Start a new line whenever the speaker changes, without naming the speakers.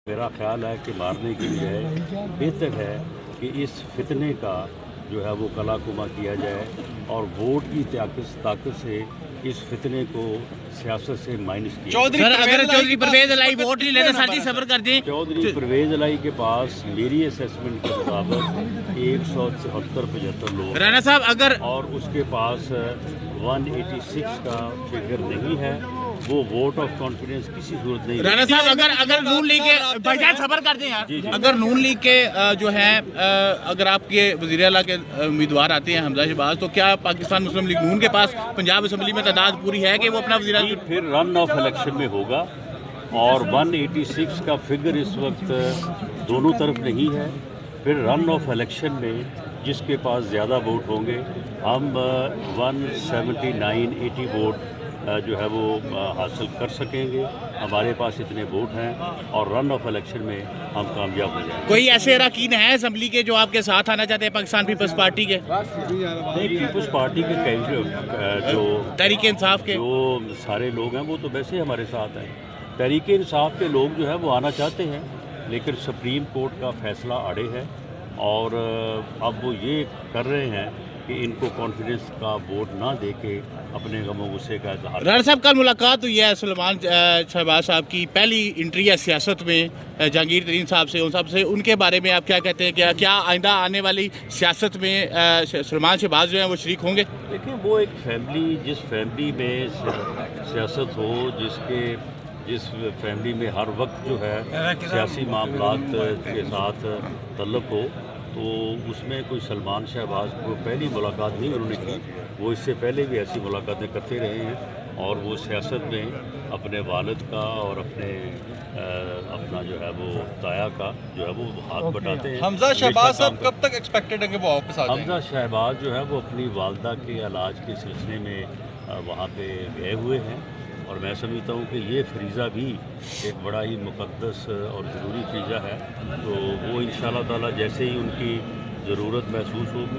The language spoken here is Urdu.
میرا خیال ہے کہ مارنے کے لیے بہتر ہے کہ اس فتنے کا جو ہے وہ کلا کما کیا جائے اور ووٹ کی طاقت سے اس فتنے کو سیاست سے مائنس کیا
سر اگر چودھری پرویز الہی ووٹ نہیں لینا ساتھی صبر کر دیں.
چودھری پرویز الہی کے پاس میری اسیسمنٹ کے مطابق 174-75 لوگ
رانا صاحب اگر
اور اس کے پاس 186 کا فگر نہیں ہے. وہ ووٹ آف کانفیڈنس کسی صورت نہیں.
رانا صاحب اگر نون لیگ کے بھائی جان صبر کر دیں یار, اگر نون لیگ کے جو ہے اگر آپ کے وزیر اعلیٰ کے امیدوار آتے ہیں حمزہ شہباز, تو کیا پاکستان مسلم لیگ نون کے پاس پنجاب اسمبلی میں تعداد پوری ہے کہ وہ اپنا وزیر اعلیٰ
پھر رن آف الیکشن میں ہوگا اور 186 کا فگر اس وقت دونوں طرف نہیں ہے. پھر رن آف الیکشن میں جس کے پاس زیادہ ووٹ ہوں گے ہم 179-80 ووٹ جو ہے وہ حاصل کر سکیں گے. ہمارے پاس اتنے ووٹ ہیں اور رن آف الیکشن میں ہم کامیاب ہو جائیں گے.
کوئی ایسے اراکین ہیں اسمبلی کے جو آپ کے ساتھ آنا چاہتے ہیں پاکستان پیپلز پارٹی کے؟
پیپلز پارٹی کے جو
تحریک انصاف کے
جو سارے لوگ ہیں وہ تو ویسے ہی ہمارے ساتھ ہیں. تحریک انصاف کے لوگ جو ہے وہ آنا چاہتے ہیں لیکن سپریم کورٹ کا فیصلہ اڑے ہے اور اب وہ یہ کر رہے ہیں کہ ان کو کانفیڈنس کا ووٹ نہ دے کے اپنے غم و غصے کا اظہار.
رانا صاحب کل ملاقات ہوئی ہے سلیمان شہباز صاحب کی, پہلی انٹری ہے سیاست میں جہانگیر ترین صاحب سے, ان کے بارے میں آپ کیا کہتے ہیں؟ کیا آئندہ آنے والی سیاست میں سلیمان شہباز جو ہیں وہ شریک ہوں گے؟
دیکھیں وہ ایک فیملی, جس فیملی میں سیاست ہو, جس فیملی میں ہر وقت جو ہے سیاسی معاملات کے ساتھ تعلق ہو, تو اس میں کوئی سلیمان شہباز کو پہلی ملاقات نہیں انہوں نے کی. وہ اس سے پہلے بھی ایسی ملاقاتیں کرتے رہے ہیں اور وہ سیاست میں اپنے والد کا اور اپنا جو ہے وہ تایا کا جو ہے وہ ہاتھ بٹاتے ہیں.
حمزہ شہباز صاحب کب تک ایکسپیکٹڈ ہے کہ وہ واپس آ جائیں؟
حمزہ شہباز جو ہے وہ اپنی والدہ کے علاج کے سلسلے میں وہاں پہ گئے ہوئے ہیں اور میں سمجھتا ہوں کہ یہ فریضہ بھی ایک بڑا ہی مقدس اور ضروری فریضہ ہے. تو وہ انشاءاللہ تعالی جیسے ہی ان کی ضرورت محسوس ہوگی